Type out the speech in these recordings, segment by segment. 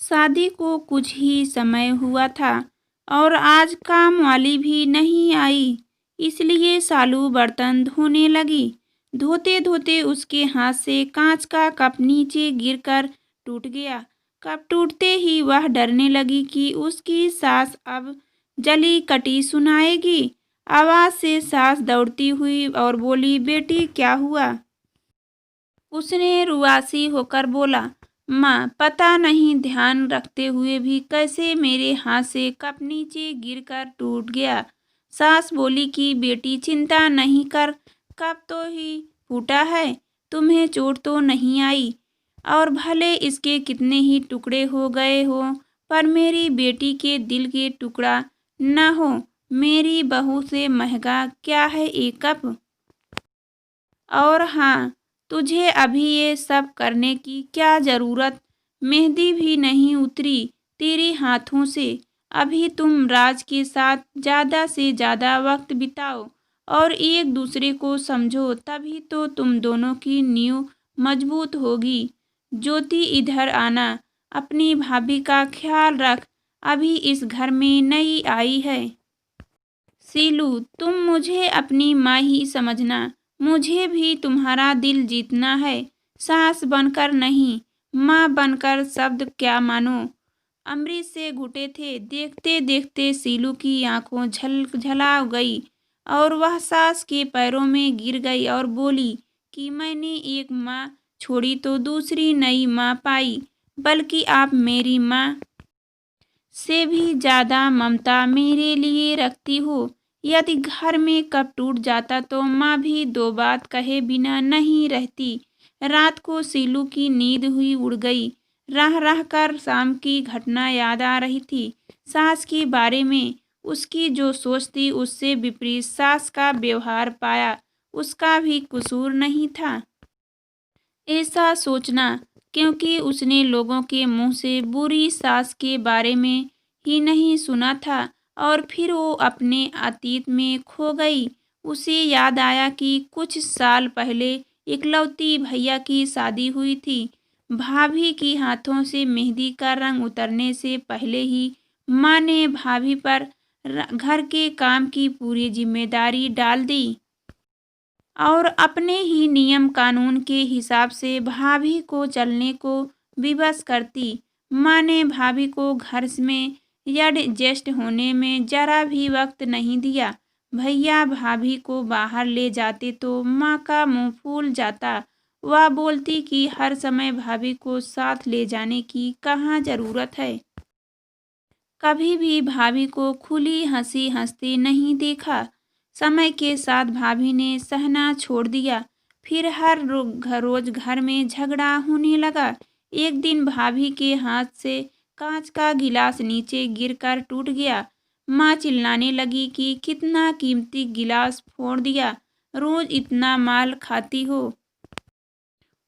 शादी को कुछ ही समय हुआ था और आज काम वाली भी नहीं आई, इसलिए सालू बर्तन धोने लगी। धोते धोते उसके हाथ से कांच का कप नीचे गिरकर टूट गया। कप टूटते ही वह डरने लगी कि उसकी सास अब जली कटी सुनाएगी। आवाज से सास दौड़ती हुई और बोली, बेटी क्या हुआ? उसने रुआसी होकर बोला, माँ पता नहीं ध्यान रखते हुए भी कैसे मेरे हाथ से कप नीचे गिरकर टूट गया। सास बोली कि बेटी चिंता नहीं कर, कप तो ही फूटा है, तुम्हें चोट तो नहीं आई। और भले इसके कितने ही टुकड़े हो गए हो, पर मेरी बेटी के दिल के टुकड़ा न हो। मेरी बहू से महंगा क्या है एक कप। और हाँ, तुझे अभी ये सब करने की क्या ज़रूरत? मेहंदी भी नहीं उतरी तेरे हाथों से। अभी तुम राज के साथ ज़्यादा से ज़्यादा वक्त बिताओ और एक दूसरे को समझो, तभी तो तुम दोनों की नींव मजबूत होगी। ज्योति इधर आना, अपनी भाभी का ख्याल रख, अभी इस घर में नई आई है। सीलू, तुम मुझे अपनी माँ ही समझना, मुझे भी तुम्हारा दिल जीतना है। सास बनकर नहीं, माँ बनकर शब्द क्या मानो। अमृत से घुटे थे। देखते देखते सीलू की आंखों झलझला गई और वह सास के पैरों में गिर गई और बोली कि मैंने एक माँ छोड़ी तो दूसरी नई माँ पाई, बल्कि आप मेरी माँ से भी ज़्यादा ममता मेरे लिए रखती हो। यदि घर में कप टूट जाता तो माँ भी दो बात कहे बिना नहीं रहती। रात को सीलू की नींद हुई उड़ गई। रह रह कर शाम की घटना याद आ रही थी। सास के बारे में उसकी जो सोच थी उससे विपरीत सास का व्यवहार पाया। उसका भी कसूर नहीं था ऐसा सोचना, क्योंकि उसने लोगों के मुंह से बुरी सास के बारे में ही नहीं सुना था। और फिर वो अपने अतीत में खो गई। उसे याद आया कि कुछ साल पहले इकलौती भैया की शादी हुई थी। भाभी की हाथों से मेहंदी का रंग उतरने से पहले ही माँ ने भाभी पर घर के काम की पूरी जिम्मेदारी डाल दी और अपने ही नियम कानून के हिसाब से भाभी को चलने को विवश करती। माँ ने भाभी को घर में एडजस्ट होने में जरा भी वक्त नहीं दिया। भैया भाभी को बाहर ले जाते तो माँ का मुंह फूल जाता। वह बोलती कि हर समय भाभी को साथ ले जाने की कहाँ जरूरत है। कभी भी भाभी को खुली हंसी हंसते नहीं देखा। समय के साथ भाभी ने सहना छोड़ दिया। फिर हर रोज घर में झगड़ा होने लगा। एक दिन भाभी के हाथ से कांच का गिलास नीचे गिरकर टूट गया। माँ चिल्लाने लगी कि कितना कीमती गिलास फोड़ दिया, रोज इतना माल खाती हो।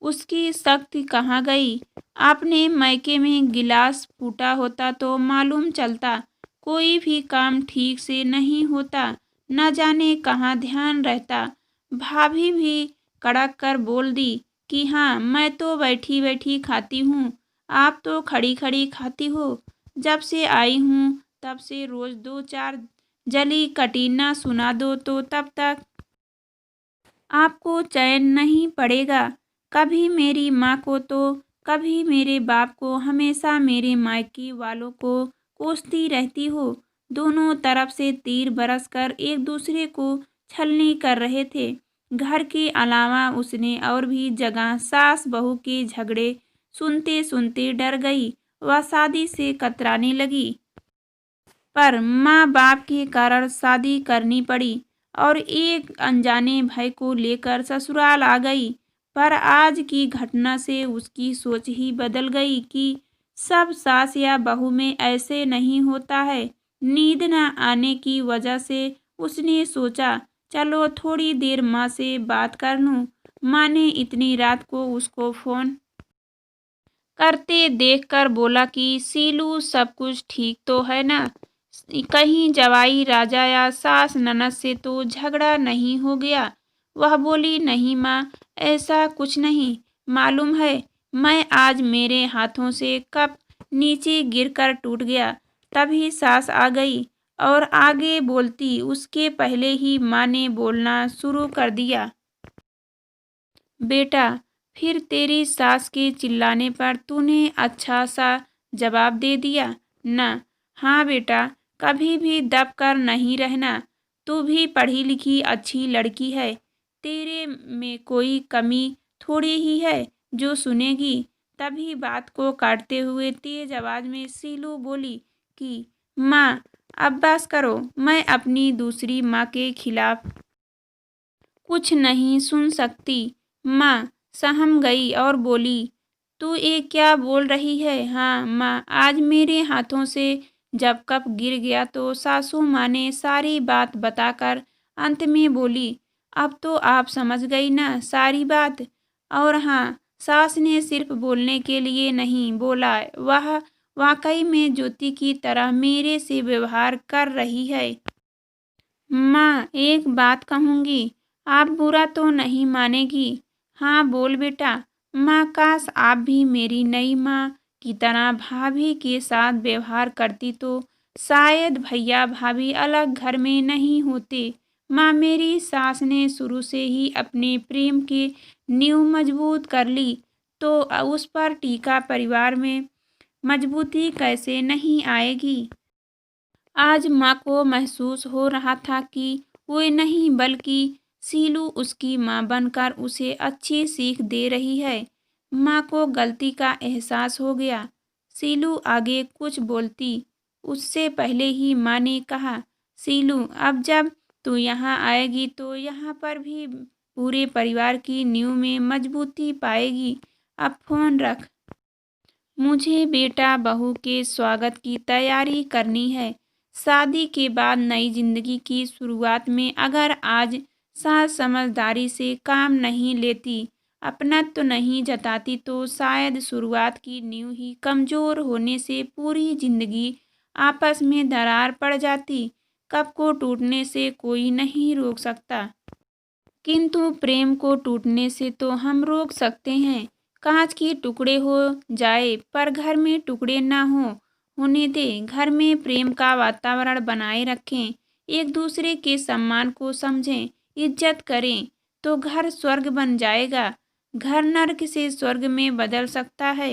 उसकी शक्ति कहाँ गई? आपने मायके में गिलास फूटा होता तो मालूम चलता। कोई भी काम ठीक से नहीं होता, न जाने कहाँ ध्यान रहता। भाभी भी कड़क कर बोल दी कि हाँ, मैं तो बैठी बैठी खाती हूँ, आप तो खड़ी खड़ी खाती हो। जब से आई हूँ तब से रोज दो चार जली कटी ना सुना दो तो तब तक आपको चैन नहीं पड़ेगा। कभी मेरी माँ को तो कभी मेरे बाप को, हमेशा मेरे मायके वालों को कोसती रहती हो। दोनों तरफ से तीर बरस कर एक दूसरे को छलनी कर रहे थे। घर के अलावा उसने और भी जगह सास बहू के झगड़े सुनते सुनते डर गई। वह शादी से कतराने लगी, पर माँ बाप के कारण शादी करनी पड़ी और एक अनजाने भाई को लेकर ससुराल आ गई। पर आज की घटना से उसकी सोच ही बदल गई कि सब सास या बहू में ऐसे नहीं होता है। नींद न आने की वजह से उसने सोचा, चलो थोड़ी देर माँ से बात कर लूँ। माँ ने इतनी रात को उसको फ़ोन करते देखकर बोला कि सीलू, सब कुछ ठीक तो है ना? कहीं जवाई राजा या सास ननद से तो झगड़ा नहीं हो गया? वह बोली, नहीं माँ, ऐसा कुछ नहीं। मालूम है, मैं आज मेरे हाथों से कप नीचे गिरकर टूट गया। तभी सास आ गई और आगे बोलती उसके पहले ही माँ ने बोलना शुरू कर दिया। बेटा, फिर तेरी सास के चिल्लाने पर तूने अच्छा सा जवाब दे दिया ना। हाँ बेटा, कभी भी दब कर नहीं रहना। तू भी पढ़ी लिखी अच्छी लड़की है। तेरे में कोई कमी थोड़ी ही है जो सुनेगी। तभी बात को काटते हुए तेज आवाज में सीलू बोली कि माँ, अब बस करो। मैं अपनी दूसरी माँ के खिलाफ कुछ नहीं सुन सकती। माँ सहम गई और बोली, तू ये क्या बोल रही है? हाँ माँ, आज मेरे हाथों से जब कप गिर गया तो सासू माँ ने सारी बात बताकर अंत में बोली, अब तो आप समझ गई ना सारी बात। और हाँ, सास ने सिर्फ बोलने के लिए नहीं बोला, वह वाकई में ज्योति की तरह मेरे से व्यवहार कर रही है। माँ, एक बात कहूँगी, आप बुरा तो नहीं मानेगी? हाँ बोल बेटा। माँ, काश आप भी मेरी नई माँ की तरह भाभी के साथ व्यवहार करती तो शायद भैया भाभी अलग घर में नहीं होते। माँ, मेरी सास ने शुरू से ही अपने प्रेम की नींव मजबूत कर ली, तो उस पर टीका परिवार में मजबूती कैसे नहीं आएगी। आज माँ को महसूस हो रहा था कि वो नहीं बल्कि सीलू उसकी माँ बनकर उसे अच्छी सीख दे रही है। माँ को गलती का एहसास हो गया। सीलू आगे कुछ बोलती उससे पहले ही माँ ने कहा, सीलू, अब जब तू यहाँ आएगी तो यहाँ पर भी पूरे परिवार की नींव में मजबूती पाएगी। अब फोन रख। मुझे बेटा बहू के स्वागत की तैयारी करनी है। शादी के बाद नई जिंदगी की शुरुआत में अगर आज सास समझदारी से काम नहीं लेती, अपनत्व नहीं जताती तो शायद शुरुआत की नींव ही कमजोर होने से पूरी जिंदगी आपस में दरार पड़ जाती। कब को टूटने से कोई नहीं रोक सकता, किंतु प्रेम को टूटने से तो हम रोक सकते हैं। कांच के टुकड़े हो जाए पर घर में टुकड़े ना होने दें। घर में प्रेम का वातावरण बनाए रखें। एक दूसरे के सम्मान को समझें, इज्जत करें, तो घर स्वर्ग बन जाएगा। घर नर्क से स्वर्ग में बदल सकता है।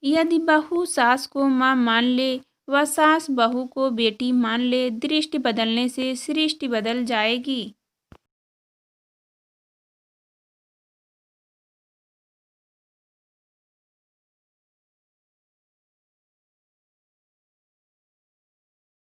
यदि बहू सास को माँ मान ले व सास बहू को बेटी मान ले, दृष्टि बदलने से सृष्टि बदल जाएगी।